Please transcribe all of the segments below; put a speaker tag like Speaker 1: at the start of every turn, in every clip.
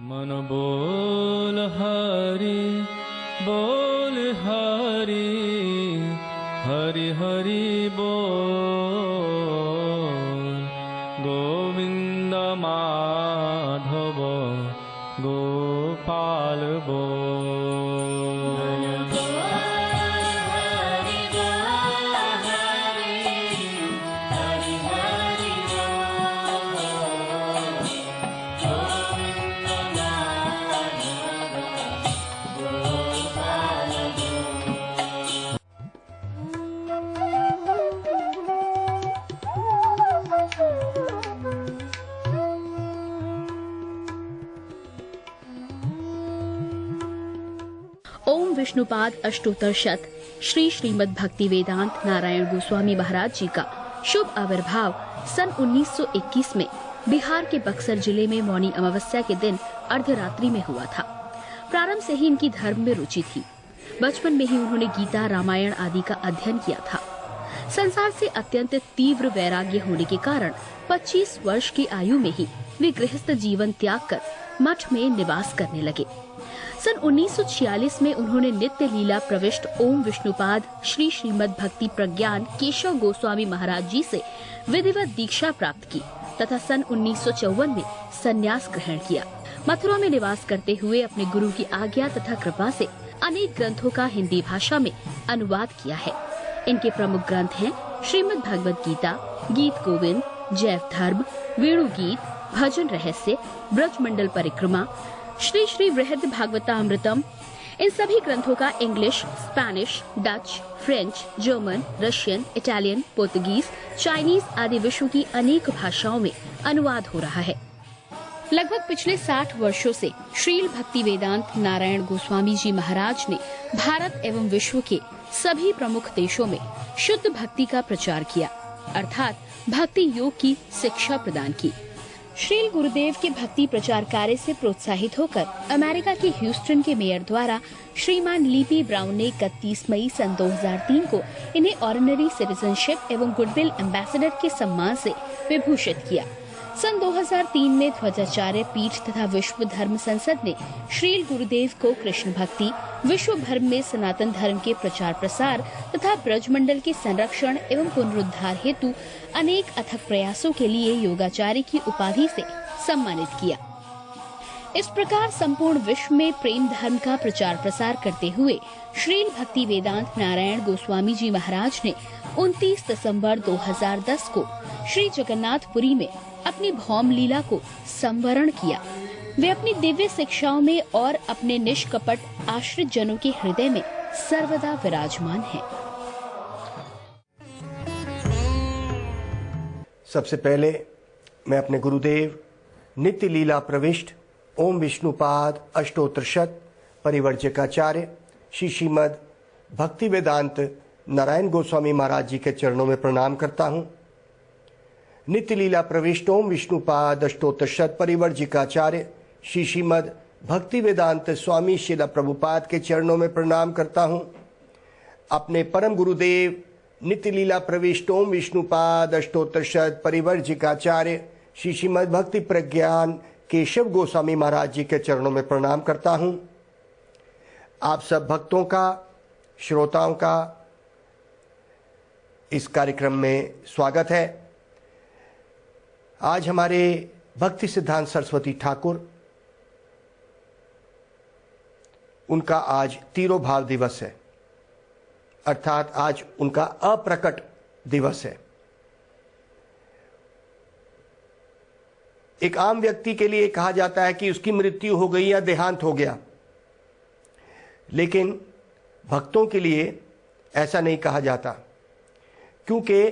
Speaker 1: मन बोल हरि हरि हरि बोल गोविंद माधव गोपाल बोल।
Speaker 2: ओम विष्णुपाद अष्टोत्तर शत श्री श्रीमद् भक्ति वेदांत नारायण गोस्वामी महाराज जी का शुभ आविर्भाव सन 1921 में बिहार के बक्सर जिले में मौनी अमावस्या के दिन अर्धरात्रि में हुआ था। प्रारंभ से ही इनकी धर्म में रुचि थी। बचपन में ही उन्होंने गीता रामायण आदि का अध्ययन किया था। संसार से अत्यंत तीव्र वैराग्य होने के कारण 25 वर्ष की आयु में ही वे गृहस्थ जीवन त्याग कर मठ में निवास करने लगे। सन 1946 में उन्होंने नित्य लीला प्रविष्ट ओम विष्णुपाद श्री श्रीमद् भक्ति प्रज्ञान केशव गोस्वामी महाराज जी से विधिवत दीक्षा प्राप्त की तथा सन 1954 में संन्यास ग्रहण किया। मथुरा में निवास करते हुए अपने गुरु की आज्ञा तथा कृपा से अनेक ग्रंथों का हिंदी भाषा में अनुवाद किया है। इनके प्रमुख ग्रंथ हैं श्रीमद् भगवद गीता, गीत गोविंद, जैव धर्म, वेणु गीत, भजन रहस्य, ब्रजमंडल परिक्रमा, श्री श्री वृहद भागवतामृतम। इन सभी ग्रंथों का English, Spanish, Dutch, French, German, Russian, Italian, Portuguese, Chinese आदि विश्व की अनेक भाषाओं में अनुवाद हो रहा है। लगभग पिछले 60 वर्षों से श्रील भक्ति वेदांत नारायण गोस्वामी जी महाराज ने भारत एवं विश्व के सभी प्रमुख देशों में शुद्ध भक्ति का प्रचार किया, अर्थात भक्ति योग की शिक्षा प्रदान की। श्रील गुरुदेव के भक्ति प्रचार कार्य से प्रोत्साहित होकर अमेरिका के ह्यूस्टन के मेयर द्वारा श्रीमान लीपी ब्राउन ने 31 मई सन 2003 को इन्हें ऑर्डिनरी सिटीजनशिप एवं गुडविल एम्बेसडर के सम्मान से विभूषित किया। सन 2003 में ध्वजाचार्य पीठ तथा विश्व धर्म संसद ने श्रील गुरुदेव को कृष्ण भक्ति, विश्व भर में सनातन धर्म के प्रचार प्रसार तथा ब्रजमंडल के संरक्षण एवं पुनरुद्धार हेतु अनेक अथक प्रयासों के लिए योगाचार्य की उपाधि से सम्मानित किया। इस प्रकार संपूर्ण विश्व में प्रेम धर्म का प्रचार प्रसार करते हुए श्रील भक्ति वेदांत नारायण गोस्वामी जी महाराज ने 29 दिसंबर 2010 को श्री जगन्नाथपुरी में अपनी भौम लीला को संवरण किया। वे अपनी दिव्य शिक्षाओं में और अपने निष्कपट आश्रित जनों के हृदय में सर्वदा विराजमान हैं।
Speaker 3: सबसे पहले मैं अपने गुरुदेव नित्य लीला प्रविष्ट ओम विष्णुपाद अष्टोत्तर शत परिवर्जकाचार्य श्री श्रीमद् भक्ति वेदांत नारायण गोस्वामी महाराज जी के चरणों में प्रणाम करता हूँ। नित्य लीला प्रविष्ट ओम विष्णुपाद अष्टोत्तर शत परिवर्जिकाचार्य श्री श्रीमद् भक्ति वेदांत स्वामी श्रील प्रभुपाद के चरणों में प्रणाम करता हूँ। अपने परम गुरुदेव नित्य लीला प्रविष्ट ओम विष्णुपाद अष्टोत्तर शत परिवर्जिकाचार्य श्री श्रीमद् भक्ति प्रज्ञान केशव गोस्वामी महाराज जी के चरणों में प्रणाम करता हूँ। आप सब भक्तों का, श्रोताओं का इस कार्यक्रम में स्वागत है। आज हमारे भक्ति सिद्धांत सरस्वती ठाकुर, उनका आज तिरोभाव दिवस है, अर्थात आज उनका अप्रकट दिवस है। एक आम व्यक्ति के लिए कहा जाता है कि उसकी मृत्यु हो गई या देहांत हो गया, लेकिन भक्तों के लिए ऐसा नहीं कहा जाता, क्योंकि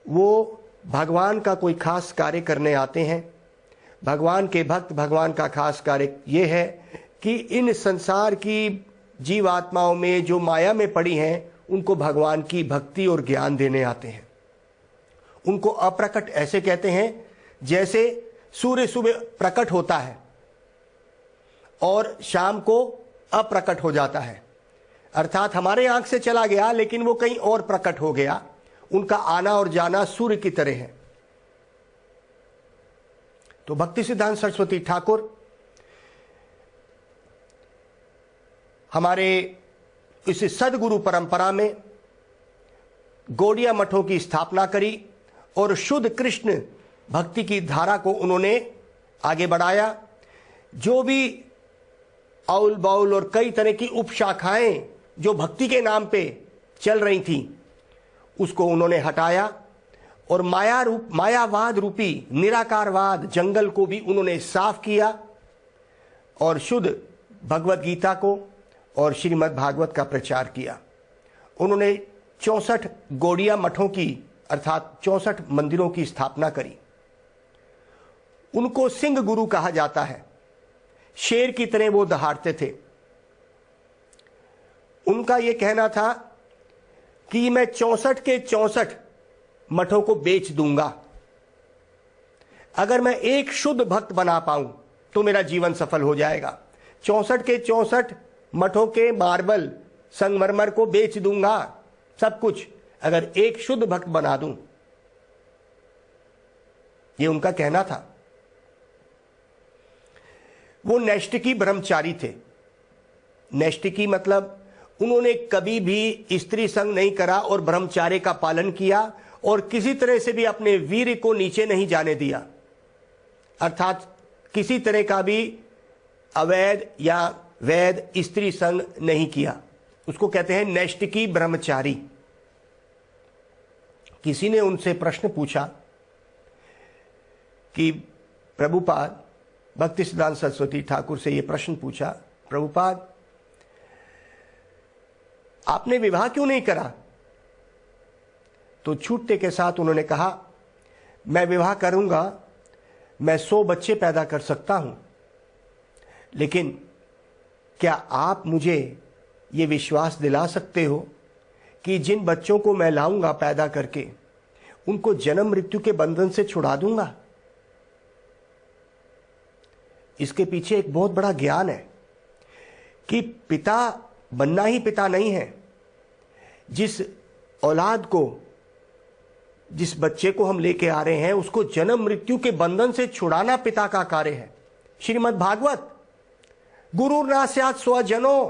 Speaker 3: वो भगवान का कोई खास कार्य करने आते हैं। भगवान के भक्त, भगवान का खास कार्य ये है कि इन संसार की जीवात्माओं में जो माया में पड़ी हैं, उनको भगवान की भक्ति और ज्ञान देने आते हैं। उनको अप्रकट ऐसे कहते हैं जैसे सूर्य सुबह प्रकट होता है और शाम को अप्रकट हो जाता है, अर्थात हमारे आंख से चला गया लेकिन वो कहीं और प्रकट हो गया। उनका आना और जाना सूर्य की तरह है। तो भक्ति सिद्धांत सरस्वती ठाकुर हमारे इस सदगुरु परंपरा में गौड़िया मठों की स्थापना करी और शुद्ध कृष्ण भक्ति की धारा को उन्होंने आगे बढ़ाया। जो भी औल बाउल और कई तरह की उपशाखाएं जो भक्ति के नाम पे चल रही थी, उसको उन्होंने हटाया और मायावाद रूपी निराकारवाद जंगल को भी उन्होंने साफ किया और शुद्ध भगवत गीता को और श्रीमद् भागवत का प्रचार किया। उन्होंने 64 गौड़िया मठों की अर्थात 64 मंदिरों की स्थापना करी। उनको सिंह गुरु कहा जाता है। शेर की तरह वो दहाड़ते थे। उनका यह कहना था कि मैं 64 के 64 मठों को बेच दूंगा, अगर मैं एक शुद्ध भक्त बना पाऊं तो मेरा जीवन सफल हो जाएगा। 64 के 64 मठों के मार्बल संगमरमर को बेच दूंगा, सब कुछ, अगर एक शुद्ध भक्त बना दूं। यह उनका कहना था। वो नैष्ठिकी ब्रह्मचारी थे। नैष्ठिकी मतलब उन्होंने कभी भी स्त्री संग नहीं करा और ब्रह्मचार्य का पालन किया और किसी तरह से भी अपने वीर को नीचे नहीं जाने दिया, अर्थात किसी तरह का भी अवैध या वैध स्त्री संग नहीं किया। उसको कहते हैं नैष्ठिकी ब्रह्मचारी। किसी ने उनसे प्रश्न पूछा कि प्रभुपाद, भक्तिसिद्धांत सरस्वती ठाकुर से यह प्रश्न पूछा, प्रभुपाद आपने विवाह क्यों नहीं करा? तो छूटते के साथ उन्होंने कहा, मैं विवाह करूंगा, मैं 100 बच्चे पैदा कर सकता हूं, लेकिन क्या आप मुझे ये विश्वास दिला सकते हो कि जिन बच्चों को मैं लाऊंगा पैदा करके, उनको जन्म मृत्यु के बंधन से छुड़ा दूंगा? इसके पीछे एक बहुत बड़ा ज्ञान है कि पिता बनना ही पिता नहीं है। जिस औलाद को, जिस बच्चे को हम लेके आ रहे हैं, उसको जन्म मृत्यु के बंधन से छुड़ाना पिता का कार्य है। श्रीमद् भागवत, गुरु ना स्यात् स्वजनो,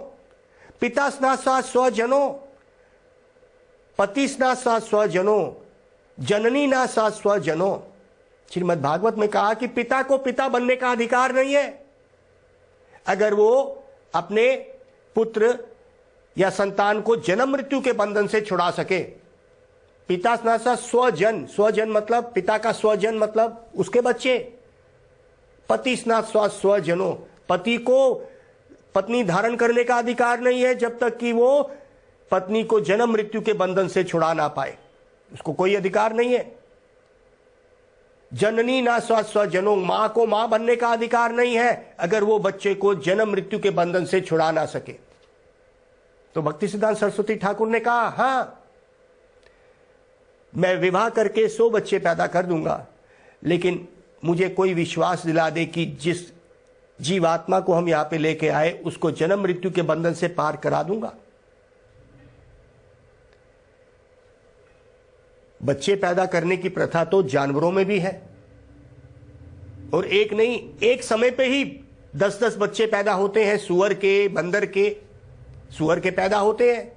Speaker 3: पिता स्ना स्यात् स्वजनो, पति स्ना स्यात् स्वजनो, जननी ना स्यात् स्वजनो। श्रीमद् भागवत में कहा कि पिता को पिता बनने का अधिकार नहीं है अगर वो अपने पुत्र या संतान को जन्म मृत्यु के बंधन से छुड़ा सके। पिता स्नासा स्वजन, स्वजन मतलब पिता का स्वजन मतलब उसके बच्चे। पति स्नासा स्वजनो, पति को पत्नी धारण करने का अधिकार नहीं है जब तक कि वो पत्नी को जन्म मृत्यु के बंधन से छुड़ा ना पाए, उसको कोई अधिकार नहीं है। जननी ना स्वजनो, मां को मां बनने का अधिकार नहीं है अगर वो बच्चे को जन्म मृत्यु के बंधन से छुड़ा ना सके। तो भक्तिसिद्धांत सरस्वती ठाकुर ने कहा, हां मैं विवाह करके 100 बच्चे पैदा कर दूंगा, लेकिन मुझे कोई विश्वास दिला दे कि जिस जीवात्मा को हम यहां पे लेके आए उसको जन्म मृत्यु के बंधन से पार करा दूंगा। बच्चे पैदा करने की प्रथा तो जानवरों में भी है, और एक नहीं, एक समय पे ही 10-10 बच्चे पैदा होते हैं। सुअर के, बंदर के, सुअर के पैदा होते हैं,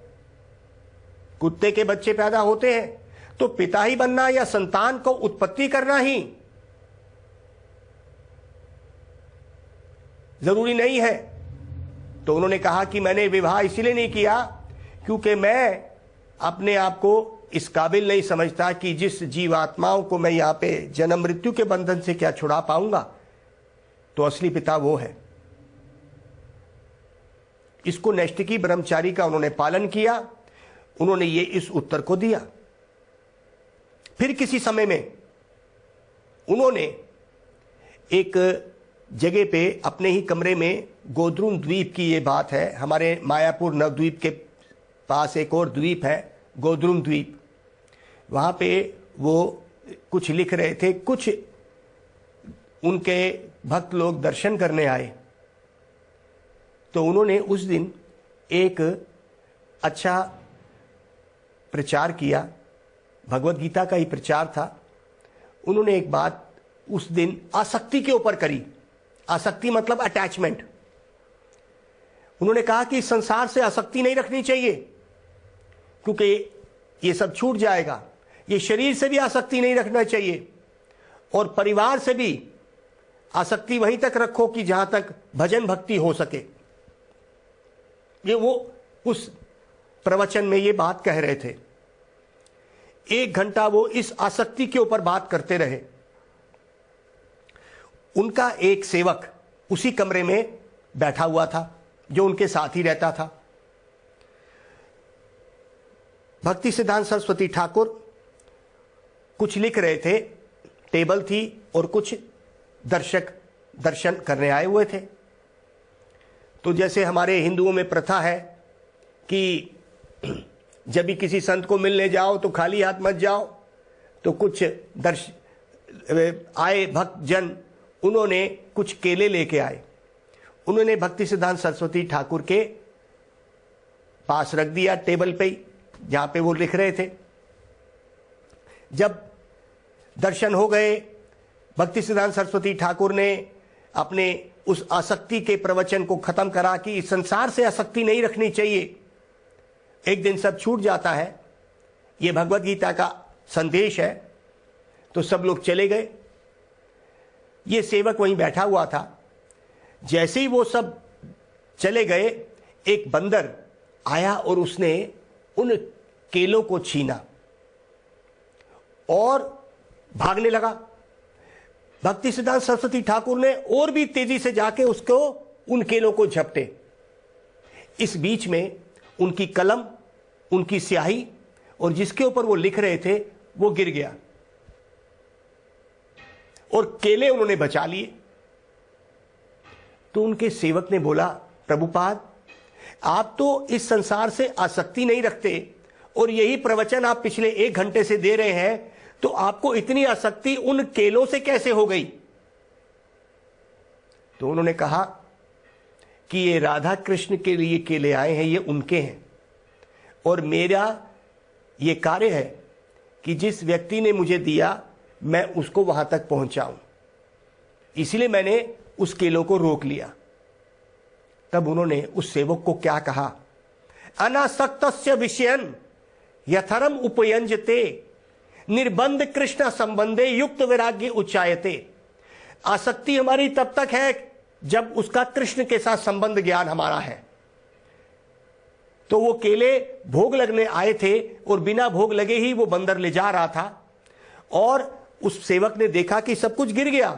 Speaker 3: कुत्ते के बच्चे पैदा होते हैं। तो पिता ही बनना या संतान को उत्पत्ति करना ही जरूरी नहीं है। तो उन्होंने कहा कि मैंने विवाह इसीलिए नहीं किया क्योंकि मैं अपने आप को इस काबिल नहीं समझता कि जिस जीवात्माओं को मैं यहां पे जन्म मृत्यु के बंधन से क्या छुड़ा पाऊंगा, तो असली पिता वो है। इसको नैष्ठिकी ब्रह्मचारी का उन्होंने पालन किया। उन्होंने ये इस उत्तर को दिया। फिर किसी समय में उन्होंने एक जगह पे अपने ही कमरे में, गोद्रुम द्वीप की ये बात है, हमारे मायापुर नवद्वीप के पास एक और द्वीप है गोद्रुम द्वीप, वहां पे वो कुछ लिख रहे थे। कुछ उनके भक्त लोग दर्शन करने आए, तो उन्होंने उस दिन एक अच्छा प्रचार किया, भगवत गीता का ही प्रचार था। उन्होंने एक बात उस दिन आसक्ति के ऊपर करी। आसक्ति मतलब अटैचमेंट। उन्होंने कहा कि इस संसार से आसक्ति नहीं रखनी चाहिए, क्योंकि ये सब छूट जाएगा। ये शरीर से भी आसक्ति नहीं रखना चाहिए, और परिवार से भी आसक्ति वहीं तक रखो कि जहां तक भजन भक्ति हो सके। ये वो उस प्रवचन में ये बात कह रहे थे। 1 घंटा वो इस आसक्ति के ऊपर बात करते रहे। उनका एक सेवक उसी कमरे में बैठा हुआ था, जो उनके साथ ही रहता था। भक्ति सिद्धांत सरस्वती ठाकुर कुछ लिख रहे थे, टेबल थी और कुछ दर्शक दर्शन करने आए हुए थे। तो जैसे हमारे हिंदुओं में प्रथा है कि जब भी किसी संत को मिलने जाओ तो खाली हाथ मत जाओ, तो कुछ आए भक्त जन, उन्होंने कुछ केले लेके आए। उन्होंने भक्ति सिद्धांत सरस्वती ठाकुर के पास रख दिया, टेबल पे ही, जहां पे वो लिख रहे थे। जब दर्शन हो गए, भक्ति सिद्धांत सरस्वती ठाकुर ने अपने उस आसक्ति के प्रवचन को खत्म करा कि इस संसार से आसक्ति नहीं रखनी चाहिए, एक दिन सब छूट जाता है, ये भगवत गीता का संदेश है। तो सब लोग चले गए। ये सेवक वहीं बैठा हुआ था। जैसे ही वो सब चले गए, एक बंदर आया और उसने उन केलों को छीना और भागने लगा। भक्ति सिद्धांत सरस्वती ठाकुर ने और भी तेजी से जाके उसको उन केलों को झपटे। इस बीच में उनकी कलम, उनकी स्याही और जिसके ऊपर वो लिख रहे थे वो गिर गया और केले उन्होंने बचा लिए। तो उनके सेवक ने बोला, प्रभुपाद, आप तो इस संसार से आसक्ति नहीं रखते और यही प्रवचन आप पिछले 1 घंटे से दे रहे हैं, तो आपको इतनी आसक्ति उन केलों से कैसे हो गई? तो उन्होंने कहा कि ये राधा कृष्ण के लिए केले आए हैं, ये उनके हैं, और मेरा ये कार्य है कि जिस व्यक्ति ने मुझे दिया मैं उसको वहां तक पहुंचाऊं, इसलिए मैंने उस केलों को रोक लिया। तब उन्होंने उस सेवक को क्या कहा, अनासक्तस्य विषयन यथरम उपयंजते निर्बंध कृष्ण संबंधे युक्त वैराग्य उच्चायते। आसक्ति हमारी तब तक है जब उसका कृष्ण के साथ संबंध ज्ञान हमारा है। तो वो केले भोग लगने आए थे और बिना भोग लगे ही वो बंदर ले जा रहा था, और उस सेवक ने देखा कि सब कुछ गिर गया,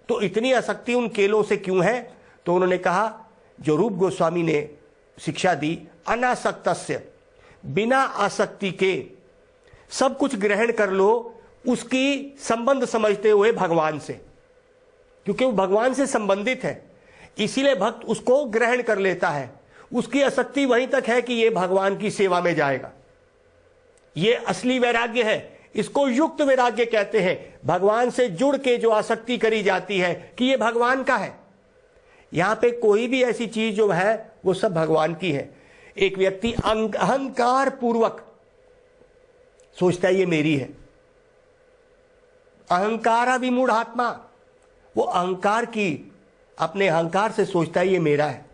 Speaker 3: तो इतनी आसक्ति उन केलों से क्यों है? तो उन्होंने कहा, जो रूप गोस्वामी ने शिक्षा दी, अनासक्तस्य, बिना आसक्ति के सब कुछ ग्रहण कर लो, उसकी संबंध समझते हुए भगवान से, क्योंकि वो भगवान से संबंधित है, इसीलिए भक्त उसको ग्रहण कर लेता है। उसकी आसक्ति वहीं तक है कि ये भगवान की सेवा में जाएगा। ये असली वैराग्य है, इसको युक्त वैराग्य कहते हैं। भगवान से जुड़ के जो आसक्ति करी जाती है कि ये भगवान का है। यहां पे कोई भी ऐसी चीज जो है वो सब भगवान की है। एक व्यक्ति अहंकार पूर्वक सोचता है ये मेरी है, अहंकार विमूढ़ आत्मा, वो अहंकार की, अपने अहंकार से सोचता है ये मेरा है,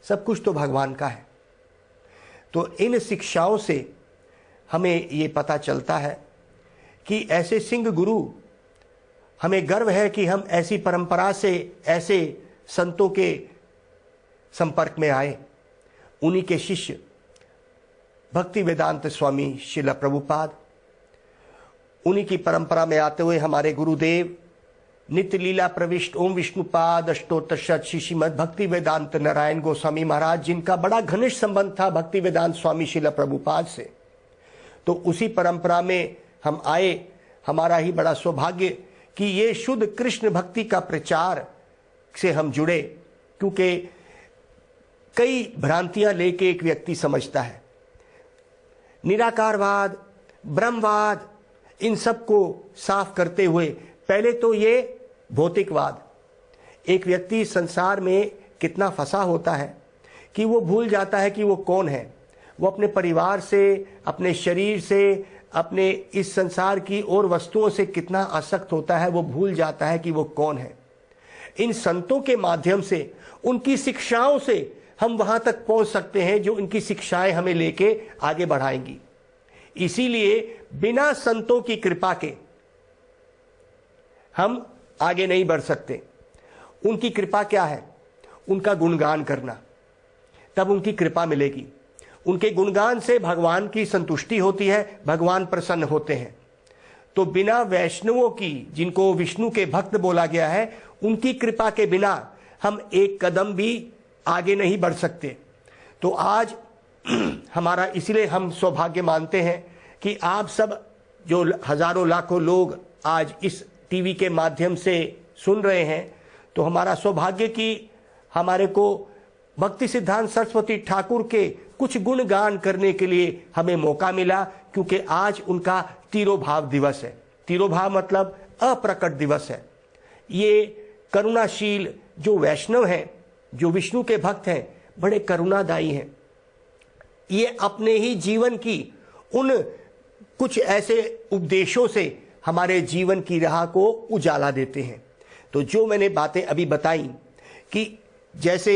Speaker 3: सब कुछ तो भगवान का है। तो इन शिक्षाओं से हमें ये पता चलता है कि ऐसे सिंह गुरु, हमें गर्व है कि हम ऐसी परंपरा से, ऐसे संतों के संपर्क में आए। उन्हीं के शिष्य भक्ति वेदांत स्वामी श्रील प्रभुपाद, उन्हीं की परंपरा में आते हुए हमारे गुरुदेव नित्य लीला प्रविष्ट ओम विष्णुपाद अष्टोत्तर शत श्रीमद भक्ति वेदांत नारायण गोस्वामी महाराज, जिनका बड़ा घनिष्ठ संबंध था भक्ति वेदांत स्वामी श्रील प्रभुपाद से। तो उसी परंपरा में हम आए। हमारा ही बड़ा सौभाग्य कि ये शुद्ध कृष्ण भक्ति का प्रचार से हम जुड़े, क्योंकि कई भ्रांतियां लेके एक व्यक्ति समझता है। निराकारवाद, ब्रह्मवाद, इन सब को साफ करते हुए पहले तो ये भौतिकवाद, एक व्यक्ति संसार में कितना फंसा होता है कि वो भूल जाता है कि वो कौन है। वो अपने परिवार से, अपने शरीर से, अपने इस संसार की और वस्तुओं से कितना आसक्त होता है, वो भूल जाता है कि वो कौन है। इन संतों के माध्यम से, उनकी शिक्षाओं से हम वहां तक पहुंच सकते हैं जो इनकी शिक्षाएं हमें लेके आगे बढ़ाएंगी। इसीलिए बिना संतों की कृपा के हम आगे नहीं बढ़ सकते। उनकी कृपा क्या है? उनका गुणगान करना, तब उनकी कृपा मिलेगी। उनके गुणगान से भगवान की संतुष्टि होती है, भगवान प्रसन्न होते हैं। तो बिना वैष्णवों की, जिनको विष्णु के भक्त बोला गया है, उनकी कृपा के बिना हम एक कदम भी आगे नहीं बढ़ सकते। तो आज हमारा इसलिए हम सौभाग्य मानते हैं कि आप सब जो हजारों लाखों लोग आज इस टीवी के माध्यम से सुन रहे हैं, तो हमारा सौभाग्य कि हमारे को भक्ति सिद्धांत सरस्वती ठाकुर के कुछ गुणगान करने के लिए हमें मौका मिला, क्योंकि आज उनका तिरोभाव दिवस है। तिरोभाव मतलब अप्रकट दिवस है। ये करुणाशील जो वैष्णव हैं, जो विष्णु के भक्त हैं, बड़े करुणादायी हैं। ये अपने ही जीवन की उन कुछ ऐसे उपदेशों से हमारे जीवन की राह को उजाला देते हैं। तो जो मैंने बातें अभी बताई कि जैसे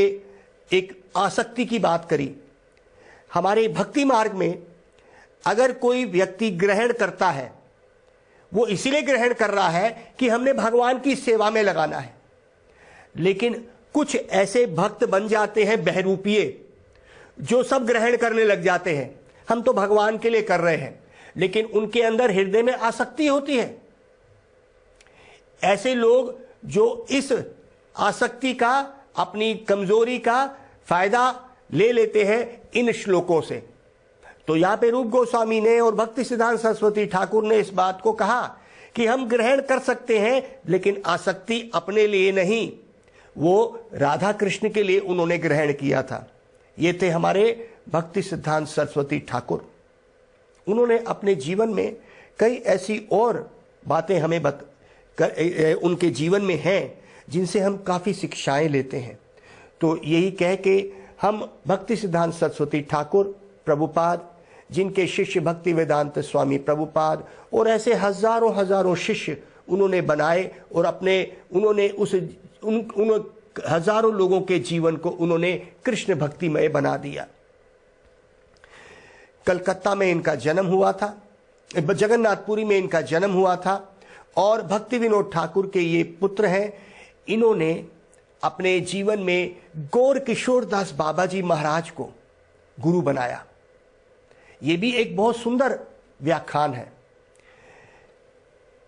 Speaker 3: एक आसक्ति की बात करी, हमारे भक्ति मार्ग में अगर कोई व्यक्ति ग्रहण करता है, वो इसलिए ग्रहण कर रहा है कि हमने भगवान की सेवा में लगाना है। लेकिन कुछ ऐसे भक्त बन जाते हैं बहरूपीय, जो सब ग्रहण करने लग जाते हैं। हम तो भगवान के लिए कर रहे हैं, लेकिन उनके अंदर हृदय में आसक्ति होती है। ऐसे लोग जो इस आसक्ति का, अपनी कमजोरी का फायदा ले लेते हैं इन श्लोकों से। तो यहां पे रूप गोस्वामी ने और भक्ति सिद्धांत सरस्वती ठाकुर ने इस बात को कहा कि हम ग्रहण कर सकते हैं, लेकिन आसक्ति अपने लिए नहीं, वो राधा कृष्ण के लिए उन्होंने ग्रहण किया था। ये थे हमारे भक्ति सिद्धांत सरस्वती ठाकुर। उन्होंने अपने जीवन में कई ऐसी और बातें हमें उनके जीवन में हैं जिनसे हम काफ़ी शिक्षाएं लेते हैं। तो यही कह के हम भक्ति सिद्धांत सरस्वती ठाकुर प्रभुपाद, जिनके शिष्य भक्ति वेदांत स्वामी प्रभुपाद और ऐसे हजारों हजारों शिष्य उन्होंने बनाए, और उन्होंने उन हजारों लोगों के जीवन को उन्होंने कृष्ण भक्तिमय बना दिया। कलकत्ता में इनका जन्म हुआ था, जगन्नाथपुरी में इनका जन्म हुआ था, और भक्ति विनोद ठाकुर के ये पुत्र हैं। इन्होंने अपने जीवन में गौर किशोर दास बाबा जी महाराज को गुरु बनाया। ये भी एक बहुत सुंदर व्याख्यान है।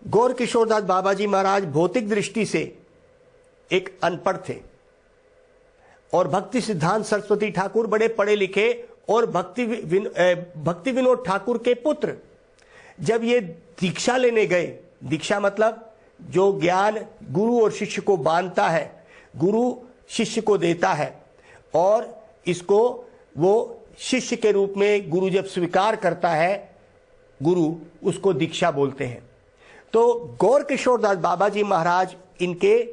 Speaker 3: गौर किशोर दास बाबा जी महाराज भौतिक दृष्टि से एक अनपढ़ थे, और भक्ति सिद्धांत सरस्वती ठाकुर बड़े पढ़े लिखे और भक्ति विनोद ठाकुर के पुत्र जब ये दीक्षा लेने गए, दीक्षा मतलब जो ज्ञान गुरु और शिष्य को बांधता है, गुरु शिष्य को देता है, और इसको वो शिष्य के रूप में गुरु जब स्वीकार करता है, गुरु उसको दीक्षा बोलते हैं। तो गौर किशोर दास बाबा जी महाराज इनके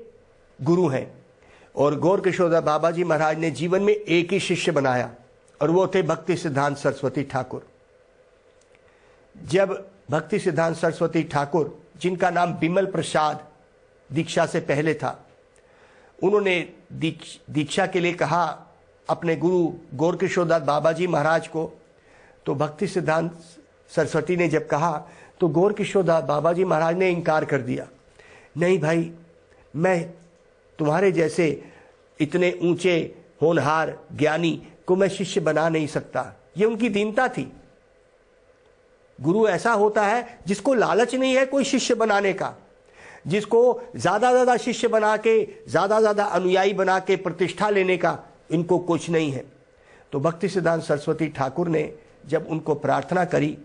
Speaker 3: गुरु हैं, और गौर किशोर दास बाबा जी महाराज ने जीवन में एक ही शिष्य बनाया, और वो थे भक्ति सिद्धांत सरस्वती ठाकुर। जब भक्ति सिद्धांत सरस्वती ठाकुर, जिनका नाम बिमल प्रसाद दीक्षा से पहले था, उन्होंने दीक्षा के लिए कहा अपने गुरु गौर किशोर दास बाबा जी महाराज को, तो भक्ति सिद्धांत सरस्वती ने जब कहा तो गौर किशोर दास बाबा जी महाराज ने इनकार कर दिया। नहीं भाई, मैं तुम्हारे जैसे इतने ऊंचे होनहार ज्ञानी को मैं शिष्य बना नहीं सकता। ये उनकी दीनता थी। गुरु ऐसा होता है जिसको लालच नहीं है कोई शिष्य बनाने का, जिसको ज्यादा शिष्य बना के, ज्यादा अनुयायी बना के प्रतिष्ठा लेने का इनको कुछ नहीं है। तो भक्ति सिद्धांत सरस्वती ठाकुर ने जब उनको प्रार्थना करी,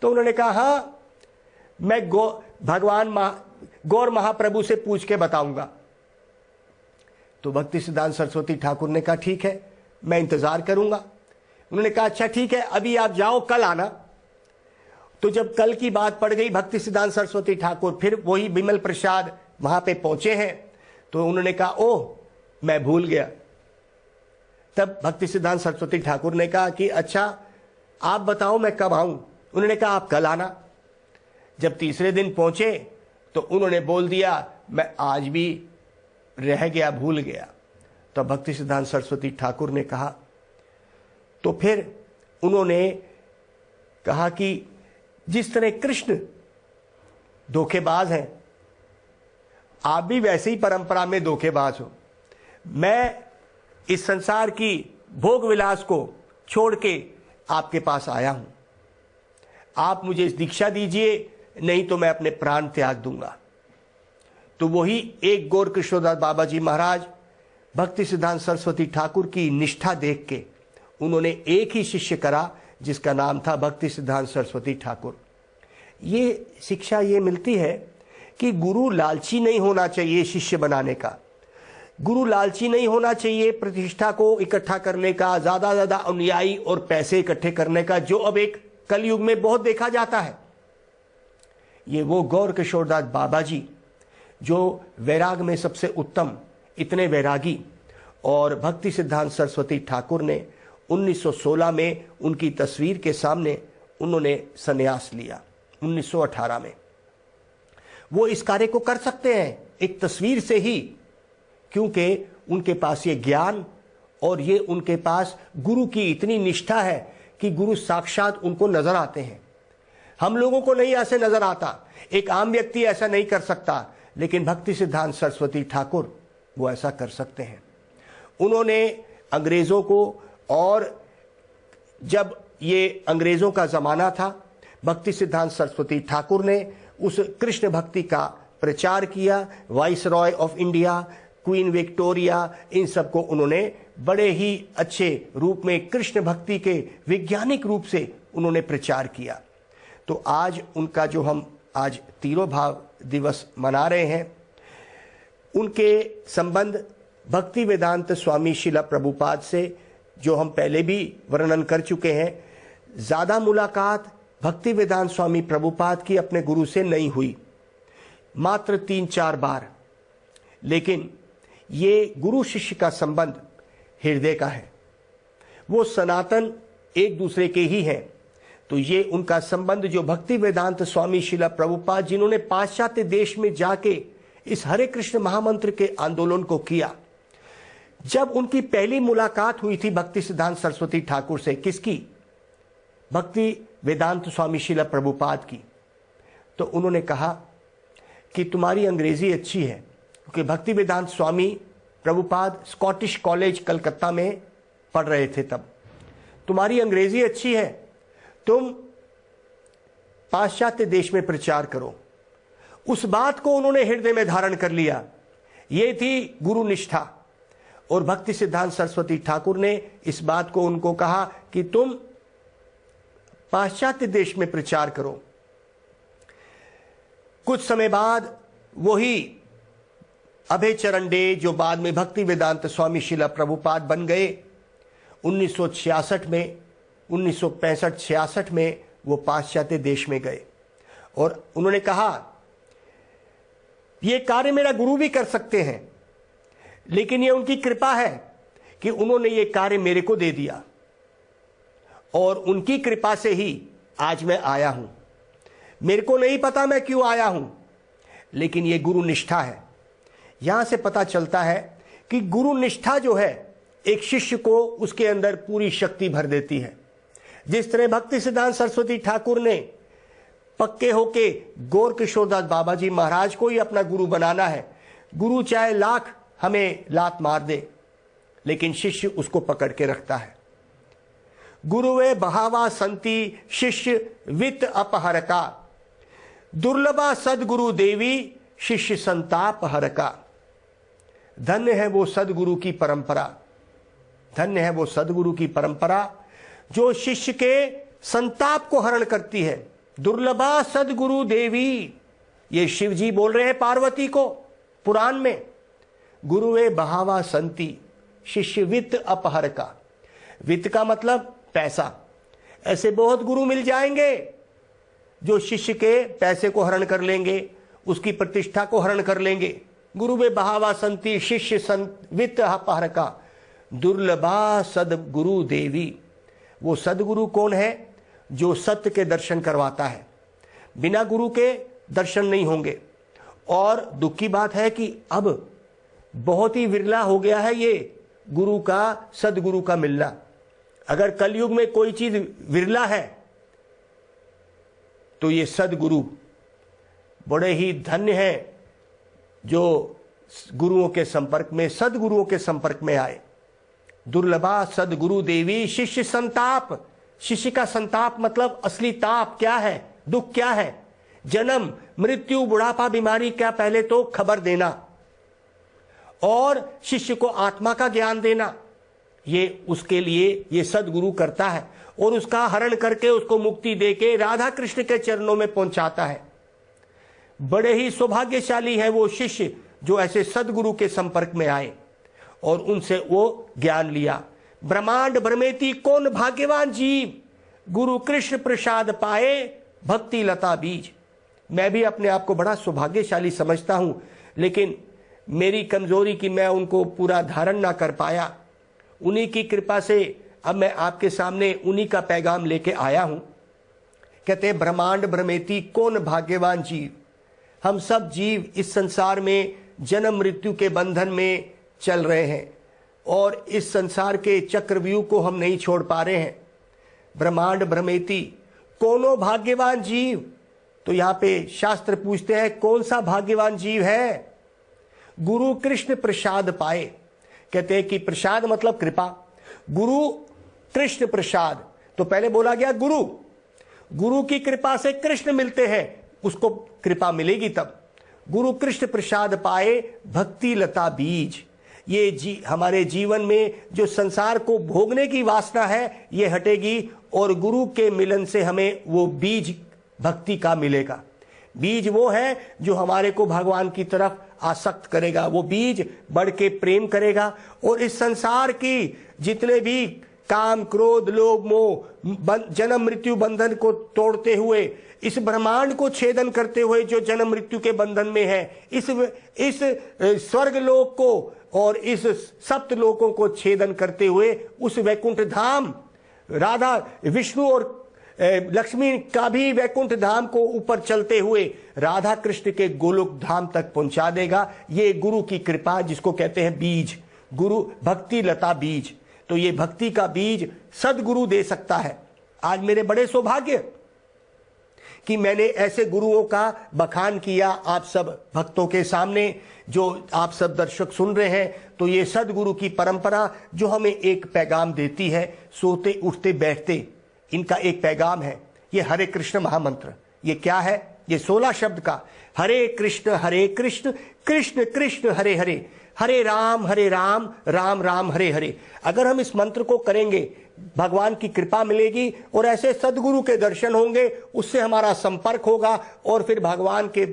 Speaker 3: तो उन्होंने कहा हाँ, मैं भगवान गौर महाप्रभु से पूछ के बताऊंगा। तो भक्ति सिद्धांत सरस्वती ठाकुर ने कहा ठीक है, मैं इंतजार करूंगा। उन्होंने कहा अच्छा ठीक है, अभी आप जाओ, कल आना। तो जब कल की बात पड़ गई, भक्ति सिद्धांत सरस्वती ठाकुर फिर वही बिमल प्रसाद वहां पे पहुंचे हैं, तो उन्होंने कहा ओह, मैं भूल गया। तब भक्ति सिद्धांत सरस्वती ठाकुर ने कहा कि अच्छा आप बताओ मैं कब आऊं। उन्होंने कहा आप कल आना। जब तीसरे दिन पहुंचे तो उन्होंने बोल दिया मैं आज भी रह गया, भूल गया। तब भक्ति सिद्धांत सरस्वती ठाकुर ने कहा, तो फिर उन्होंने कहा कि जिस तरह कृष्ण धोखेबाज हैं, आप भी वैसे ही परंपरा में धोखेबाज हो। मैं इस संसार की भोग विलास को छोड़ के आपके पास आया हूं, आप मुझे इस दीक्षा दीजिए, नहीं तो मैं अपने प्राण त्याग दूंगा। तो वही एक गौर कृष्णदास बाबा जी महाराज भक्ति सिद्धांत सरस्वती ठाकुर की निष्ठा देख के उन्होंने एक ही शिष्य करा जिसका नाम था भक्ति सिद्धांत सरस्वती ठाकुर। ये शिक्षा ये मिलती है कि गुरु लालची नहीं होना चाहिए शिष्य बनाने का, गुरु लालची नहीं होना चाहिए प्रतिष्ठा को इकट्ठा करने का, ज्यादा ज्यादा अनुयायी और पैसे इकट्ठे करने का, जो अब एक कलयुग में बहुत देखा जाता है। ये वो गौर किशोरदास बाबा जी जो वैराग में सबसे उत्तम, इतने वैरागी, और भक्ति सिद्धांत सरस्वती ठाकुर ने 1916 में उनकी तस्वीर के सामने उन्होंने संन्यास लिया। 1918 में वो इस कार्य को कर सकते हैं एक तस्वीर से ही, क्योंकि उनके पास ये ज्ञान और ये उनके पास गुरु की इतनी निष्ठा है कि गुरु साक्षात उनको नजर आते हैं। हम लोगों को नहीं ऐसे नजर आता, एक आम व्यक्ति ऐसा नहीं कर सकता, लेकिन भक्ति सिद्धांत सरस्वती ठाकुर वो ऐसा कर सकते हैं। उन्होंने अंग्रेजों को, और जब ये अंग्रेजों का जमाना था, भक्ति सिद्धांत सरस्वती ठाकुर ने उस कृष्ण भक्ति का प्रचार किया। Viceroy of India, queen Victoria, इन सबको उन्होंने बड़े ही अच्छे रूप में कृष्ण भक्ति के वैज्ञानिक रूप से उन्होंने प्रचार किया। तो आज उनका जो हम आज तिरोभाव दिवस मना रहे हैं, उनके संबंध भक्ति वेदांत स्वामी शिला प्रभुपाद से जो हम पहले भी वर्णन कर चुके हैं, ज्यादा मुलाकात भक्ति वेदांत स्वामी प्रभुपाद की अपने गुरु से नहीं हुई, मात्र 3-4 बार। लेकिन ये गुरु शिष्य का संबंध हृदय का है, वो सनातन एक दूसरे के ही हैं। तो ये उनका संबंध जो भक्ति वेदांत स्वामी शिला प्रभुपाद, जिन्होंने पाश्चात्य देश में जाके इस हरे कृष्ण महामंत्र के आंदोलन को किया, जब उनकी पहली मुलाकात हुई थी भक्ति सिद्धांत सरस्वती ठाकुर से, किसकी? भक्ति वेदांत स्वामी शिला प्रभुपाद की। तो उन्होंने कहा कि तुम्हारी अंग्रेजी अच्छी है, क्योंकि भक्ति वेदांत स्वामी प्रभुपाद स्कॉटिश कॉलेज कलकत्ता में पढ़ रहे थे तब। तुम्हारी अंग्रेजी अच्छी है, तुम पाश्चात्य देश में प्रचार करो। उस बात को उन्होंने हृदय में धारण कर लिया। ये थी गुरु निष्ठा। और भक्ति सिद्धांत सरस्वती ठाकुर ने इस बात को उनको कहा कि तुम पाश्चात्य देश में प्रचार करो। कुछ समय बाद वही अभय चरण डे, जो बाद में भक्ति वेदांत स्वामी शिला प्रभुपाद बन गए, 1966 में, 1965-66 में वो पाश्चात्य देश में गए और उन्होंने कहा ये कार्य मेरा गुरु भी कर सकते हैं, लेकिन ये उनकी कृपा है कि उन्होंने ये कार्य मेरे को दे दिया, और उनकी कृपा से ही आज मैं आया हूं। मेरे को नहीं पता मैं क्यों आया हूं, लेकिन ये गुरु निष्ठा है। यहां से पता चलता है कि गुरु निष्ठा जो है एक शिष्य को उसके अंदर पूरी शक्ति भर देती है। जिस तरह भक्ति सिद्धांत सरस्वती ठाकुर ने पक्के होके गौर किशोरदास बाबा जी महाराज को ही अपना गुरु बनाना है, गुरु चाहे लाख हमें लात मार दे, लेकिन शिष्य उसको पकड़ के रखता है। गुरुवे बहावा संति शिष्य वित्त अपहरका, दुर्लभा सदगुरु देवी शिष्य संताप हरका। धन्य है वो सदगुरु की परंपरा, धन्य है वो सदगुरु की परंपरा जो शिष्य के संताप को हरण करती है। दुर्लभा सदगुरु देवी, ये शिव जी बोल रहे हैं पार्वती को पुराण में। गुरुवे बहावा संति शिष्य वित्त अपहरका। वित्त का मतलब पैसा। ऐसे बहुत गुरु मिल जाएंगे जो शिष्य के पैसे को हरण कर लेंगे, उसकी प्रतिष्ठा को हरण कर लेंगे। गुरुवे बहावा संति शिष्य वित्त अपहरका, दुर्लभा सदगुरु देवी। वो सदगुरु कौन है? जो सत्य के दर्शन करवाता है। बिना गुरु के दर्शन नहीं होंगे। और दुख की बात है कि अब बहुत ही विरला हो गया है ये गुरु का, सदगुरु का मिलना। अगर कलयुग में कोई चीज विरला है तो ये सदगुरु बड़े ही धन्य हैं जो गुरुओं के संपर्क में, सदगुरुओं के संपर्क में आए। दुर्लभा सदगुरु देवी शिष्य संताप। शिष्य का संताप मतलब असली ताप क्या है, दुख क्या है, जन्म मृत्यु बुढ़ापा बीमारी क्या, पहले तो खबर देना और शिष्य को आत्मा का ज्ञान देना, ये उसके लिए ये सदगुरु करता है और उसका हरण करके उसको मुक्ति देके राधा कृष्ण के चरणों में पहुंचाता है। बड़े ही सौभाग्यशाली है वो शिष्य जो ऐसे सदगुरु के संपर्क में आए और उनसे वो ज्ञान लिया। ब्रह्मांड भ्रमेति कौन भाग्यवान जीव, गुरु कृष्ण प्रसाद पाए भक्ति लता बीज। मैं भी अपने आप को बड़ा सौभाग्यशाली समझता हूं, लेकिन मेरी कमजोरी की मैं उनको पूरा धारण ना कर पाया। उन्हीं की कृपा से अब मैं आपके सामने उन्हीं का पैगाम लेके आया हूं। कहते हैं ब्रह्मांड भ्रमेति कौन भाग्यवान जीव। हम सब जीव इस संसार में जन्म मृत्यु के बंधन में चल रहे हैं और इस संसार के चक्रव्यूह को हम नहीं छोड़ पा रहे हैं। ब्रह्मांड भ्रमेति कौनो भाग्यवान जीव। तो यहां पे शास्त्र पूछते हैं कौन सा भाग्यवान जीव है। गुरु कृष्ण प्रसाद पाए। कहते हैं कि प्रसाद मतलब कृपा। गुरु कृष्ण प्रसाद, तो पहले बोला गया गुरु, गुरु की कृपा से कृष्ण मिलते हैं, उसको कृपा मिलेगी तब। गुरु कृष्ण प्रसाद पाए भक्ति लता बीज। ये हमारे जीवन में जो संसार को भोगने की वासना है ये हटेगी और गुरु के मिलन से हमें वो बीज भक्ति का मिलेगा। बीज वो है जो हमारे को भगवान की तरफ आसक्त करेगा, वो बीज बढ़ के प्रेम करेगा और इस संसार की जितने भी काम क्रोध लोभ मोह जन्म मृत्यु बंधन को तोड़ते हुए, इस ब्रह्मांड को छेदन करते हुए जो जन्म मृत्यु के बंधन में है, इस स्वर्ग लोक को और इस सप्त लोकों को छेदन करते हुए उस वैकुंठ धाम, राधा विष्णु और लक्ष्मी का भी वैकुंठ धाम को ऊपर चलते हुए राधा कृष्ण के गोलोक धाम तक पहुंचा देगा। ये गुरु की कृपा जिसको कहते हैं बीज, गुरु भक्ति लता बीज। तो ये भक्ति का बीज सदगुरु दे सकता है। आज मेरे बड़े सौभाग्य कि मैंने ऐसे गुरुओं का बखान किया आप सब भक्तों के सामने, जो आप सब दर्शक सुन रहे हैं। तो ये सदगुरु की परंपरा जो हमें एक पैगाम देती है, सोते उठते बैठते इनका एक पैगाम है, ये हरे कृष्ण महामंत्र। ये क्या है? ये 16 शब्द का हरे कृष्ण कृष्ण कृष्ण हरे हरे, हरे राम राम राम हरे हरे। अगर हम इस मंत्र को करेंगे भगवान की कृपा मिलेगी और ऐसे सदगुरु के दर्शन होंगे, उससे हमारा संपर्क होगा और फिर भगवान के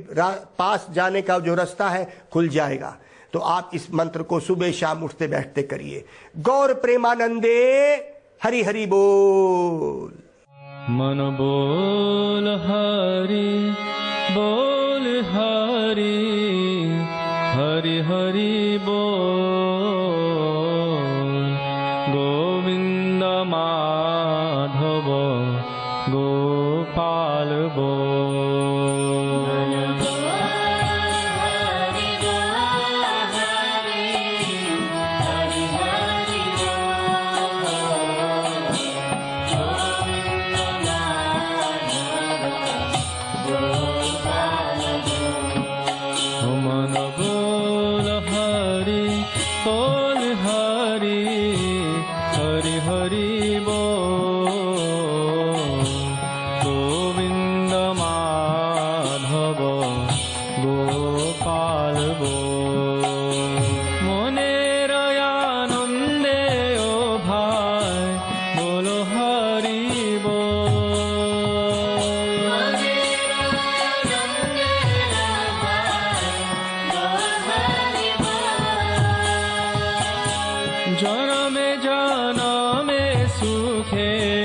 Speaker 3: पास जाने का जो रास्ता है खुल जाएगा। तो आप इस मंत्र को सुबह शाम उठते बैठते करिए। गौर प्रेमानंदे हरि हरि बोल।
Speaker 1: मन बोल हरि बोल हरि हरि हरि बोल। गोविंद माधव गोपाल बोल। जनमे जनमे सुखे